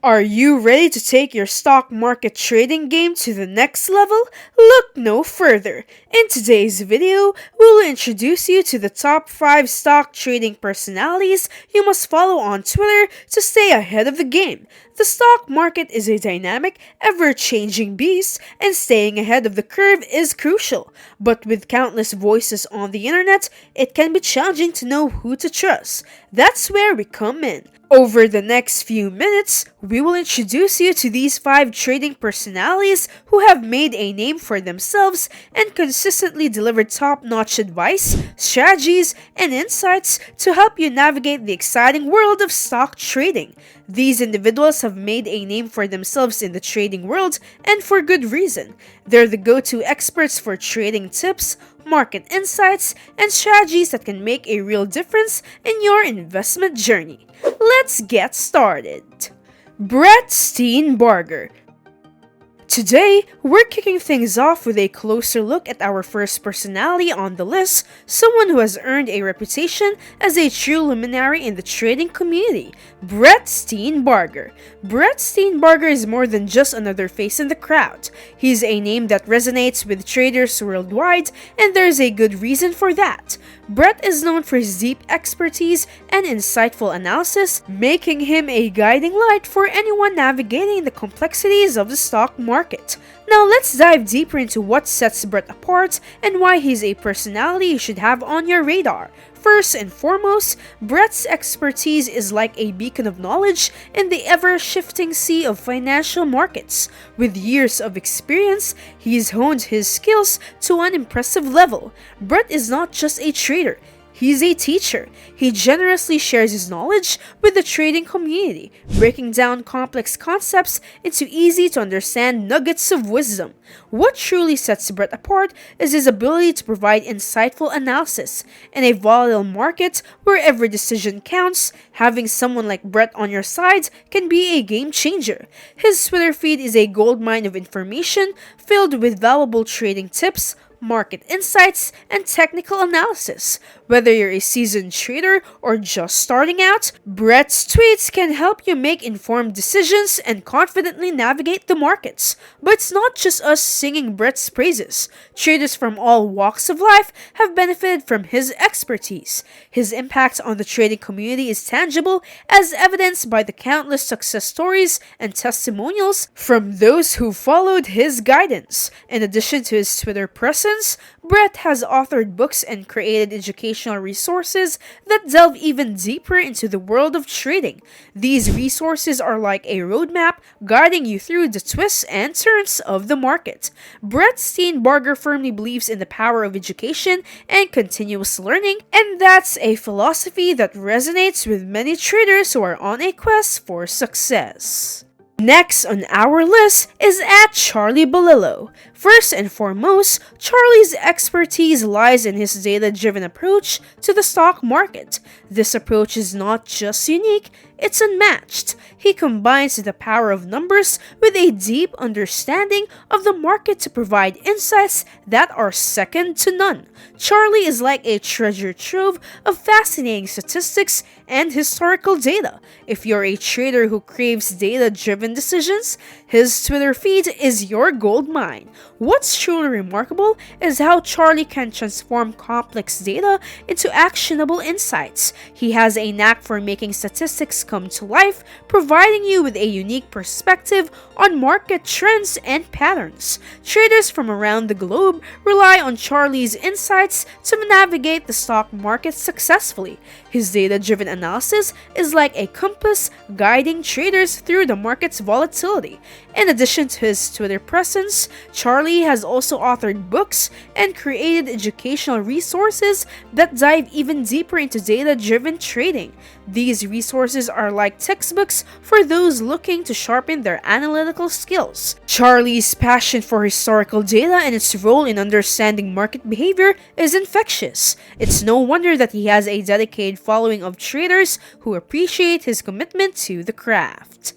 Are you ready to take your stock market trading game to the next level? Look no further. In today's video, we'll introduce you to the top 5 stock trading personalities you must follow on Twitter to stay ahead of the game. The stock market is a dynamic, ever-changing beast, and staying ahead of the curve is crucial. But with countless voices on the internet, it can be challenging to know who to trust. That's where we come in. Over the next few minutes, we will introduce you to these 5 trading personalities who have made a name for themselves and consistently delivered top-notch advice, strategies, and insights to help you navigate the exciting world of stock trading. These individuals have made a name for themselves in the trading world, and for good reason. They're the go-to experts for trading tips, market insights, and strategies that can make a real difference in your investment journey. Let's get started. Brett Steenbarger. Today, we're kicking things off with a closer look at our first personality on the list, someone who has earned a reputation as a true luminary in the trading community, Brett Steenbarger. Brett Steenbarger is more than just another face in the crowd. He's a name that resonates with traders worldwide, and there's a good reason for that. Brett is known for his deep expertise and insightful analysis, making him a guiding light for anyone navigating the complexities of the stock market. Now let's dive deeper into what sets Brett apart and why he's a personality you should have on your radar. First and foremost, Brett's expertise is like a beacon of knowledge in the ever-shifting sea of financial markets. With years of experience, he's honed his skills to an impressive level. Brett is not just a trader. He's a teacher. He generously shares his knowledge with the trading community, breaking down complex concepts into easy-to-understand nuggets of wisdom. What truly sets Brett apart is his ability to provide insightful analysis. In a volatile market where every decision counts, having someone like Brett on your side can be a game changer. His Twitter feed is a goldmine of information filled with valuable trading tips, market insights, and technical analysis. Whether you're a seasoned trader or just starting out, Brett's tweets can help you make informed decisions and confidently navigate the markets. But it's not just us singing Brett's praises. Traders from all walks of life have benefited from his expertise. His impact on the trading community is tangible, as evidenced by the countless success stories and testimonials from those who followed his guidance. In addition to his Twitter presence, Brett has authored books and created educational resources that delve even deeper into the world of trading. These resources are like a roadmap guiding you through the twists and turns of the market. Brett Steenbarger firmly believes in the power of education and continuous learning, and that's a philosophy that resonates with many traders who are on a quest for success. Next on our list is at Charlie Bolillo. First and foremost, Charlie's expertise lies in his data-driven approach to the stock market. This approach is not just unique, it's unmatched. He combines the power of numbers with a deep understanding of the market to provide insights that are second to none. Charlie is like a treasure trove of fascinating statistics and historical data. If you're a trader who craves data-driven decisions, his Twitter feed is your gold mine. What's truly remarkable is how Charlie can transform complex data into actionable insights. He has a knack for making statistics come to life, providing you with a unique perspective on market trends and patterns. Traders from around the globe rely on Charlie's insights to navigate the stock market successfully. His data-driven analysis is like a compass guiding traders through the market's volatility. In addition to his Twitter presence, Charlie has also authored books and created educational resources that dive even deeper into data-driven trading. These resources are like textbooks for those looking to sharpen their analytical skills. Charlie's passion for historical data and its role in understanding market behavior is infectious. It's no wonder that he has a dedicated following of traders who appreciate his commitment to the craft.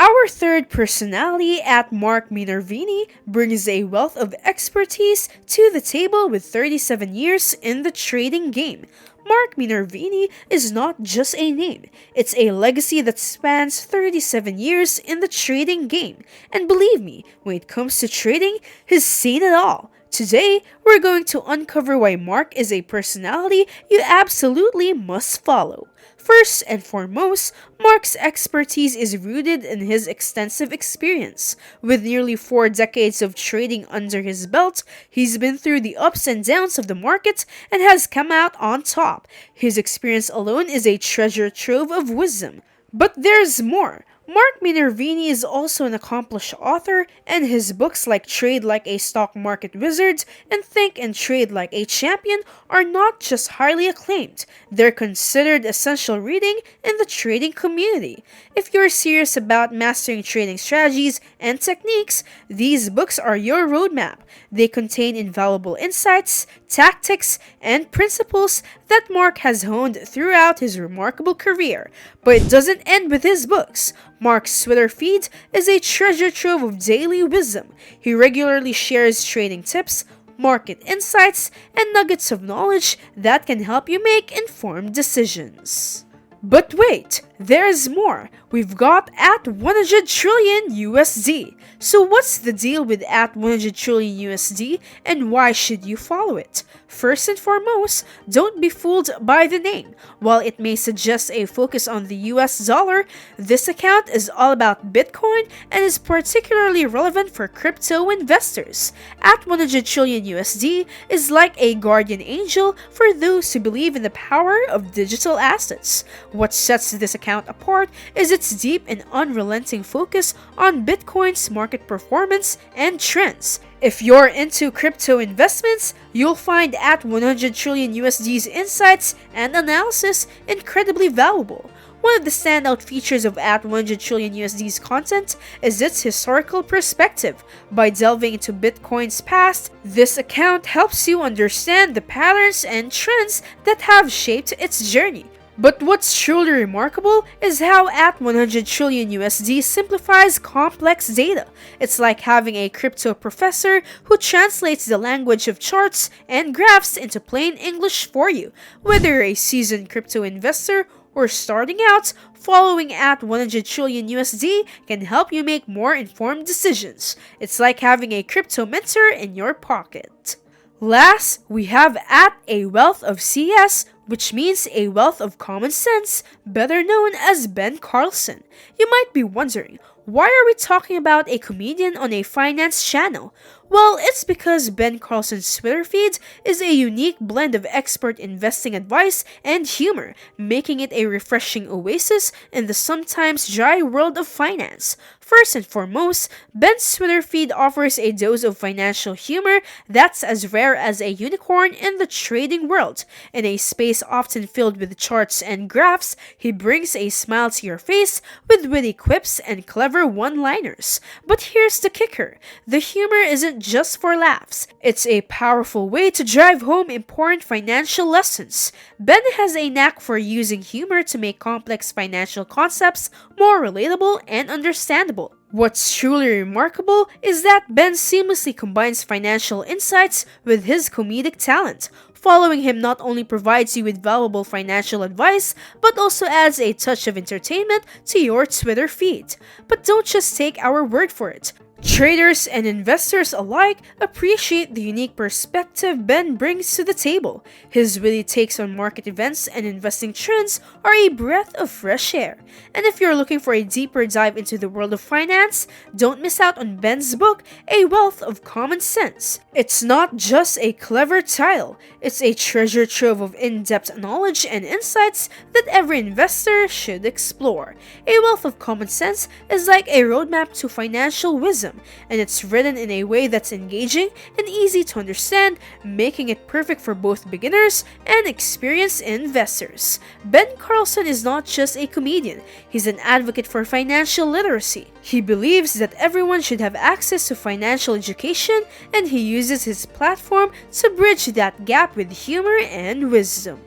Our third personality at Mark Minervini brings a wealth of expertise to the table with 37 years in the trading game. Mark Minervini is not just a name, it's a legacy that spans 37 years in the trading game. And believe me, when it comes to trading, he's seen it all. Today, we're going to uncover why Mark is a personality you absolutely must follow. First and foremost, Mark's expertise is rooted in his extensive experience. With nearly 4 decades of trading under his belt, he's been through the ups and downs of the market and has come out on top. His experience alone is a treasure trove of wisdom. But there's more. Mark Minervini is also an accomplished author, and his books like Trade Like a Stock Market Wizard and Think and Trade Like a Champion are not just highly acclaimed, they're considered essential reading in the trading community. If you're serious about mastering trading strategies and techniques, these books are your roadmap. They contain invaluable insights, tactics, and principles that Mark has honed throughout his remarkable career. But it doesn't end with his books. Mark's Twitter feed is a treasure trove of daily wisdom. He regularly shares trading tips, market insights, and nuggets of knowledge that can help you make informed decisions. But wait, there's more. We've got at 100 trillion USD. So what's the deal with at 100 trillion USD and why should you follow it? First and foremost, don't be fooled by the name. While it may suggest a focus on the US dollar, this account is all about Bitcoin and is particularly relevant for crypto investors. At 100 trillion USD is like a guardian angel for those who believe in the power of digital assets. What sets this account apart is its deep and unrelenting focus on Bitcoin's market performance and trends. If you're into crypto investments, you'll find at 100 trillion USD's insights and analysis incredibly valuable. One of the standout features of at 100 trillion USD's content is its historical perspective. By delving into Bitcoin's past, this account helps you understand the patterns and trends that have shaped its journey. But what's truly remarkable is how at 100 trillion USD simplifies complex data. It's like having a crypto professor who translates the language of charts and graphs into plain English for you. Whether you're a seasoned crypto investor or starting out, following at 100 trillion USD can help you make more informed decisions. It's like having a crypto mentor in your pocket. Last, we have at a wealth of CS, which means a wealth of common sense, better known as Ben Carlson. You might be wondering, why are we talking about a comedian on a finance channel? Well, it's because Ben Carlson's Twitter feed is a unique blend of expert investing advice and humor, making it a refreshing oasis in the sometimes dry world of finance. First and foremost, Ben's Twitter feed offers a dose of financial humor that's as rare as a unicorn in the trading world. In a space often filled with charts and graphs, he brings a smile to your face with witty quips and clever one-liners. But here's the kicker. The humor isn't just for laughs. It's a powerful way to drive home important financial lessons. Ben has a knack for using humor to make complex financial concepts more relatable and understandable. What's truly remarkable is that Ben seamlessly combines financial insights with his comedic talent. Following him not only provides you with valuable financial advice, but also adds a touch of entertainment to your Twitter feed. But don't just take our word for it. Traders and investors alike appreciate the unique perspective Ben brings to the table. His witty takes on market events and investing trends are a breath of fresh air. And if you're looking for a deeper dive into the world of finance, don't miss out on Ben's book, A Wealth of Common Sense. It's not just a clever title, it's a treasure trove of in-depth knowledge and insights that every investor should explore. A Wealth of Common Sense is like a roadmap to financial wisdom, and it's written in a way that's engaging and easy to understand, making it perfect for both beginners and experienced investors. Ben Carlson is not just a comedian, he's an advocate for financial literacy. He believes that everyone should have access to financial education, and he uses his platform to bridge that gap with humor and wisdom.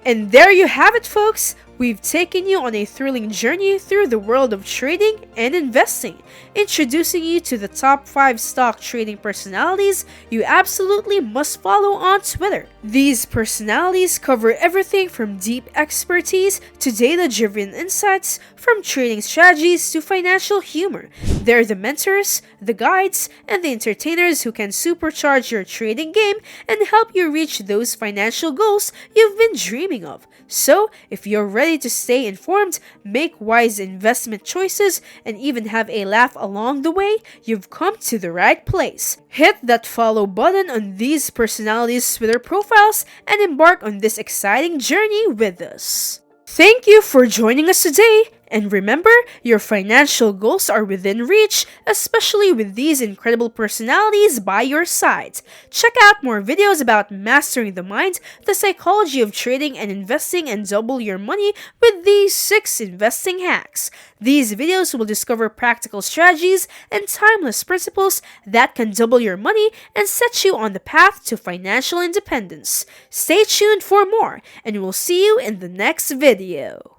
And there you have it, folks! We've taken you on a thrilling journey through the world of trading and investing, introducing you to the top 5 stock trading personalities you absolutely must follow on Twitter. These personalities cover everything from deep expertise to data-driven insights, from trading strategies to financial humor. They're the mentors, the guides, and the entertainers who can supercharge your trading game and help you reach those financial goals you've been dreaming of. So, if you're ready to stay informed, make wise investment choices, and even have a laugh along the way, you've come to the right place. Hit that follow button on these personalities' Twitter profiles and embark on this exciting journey with us. Thank you for joining us today, and remember, your financial goals are within reach, especially with these incredible personalities by your side. Check out more videos about mastering the mind, the psychology of trading and investing, and double your money with these 6 investing hacks. These videos will discover practical strategies and timeless principles that can double your money and set you on the path to financial independence. Stay tuned for more, and we'll see you in the next video.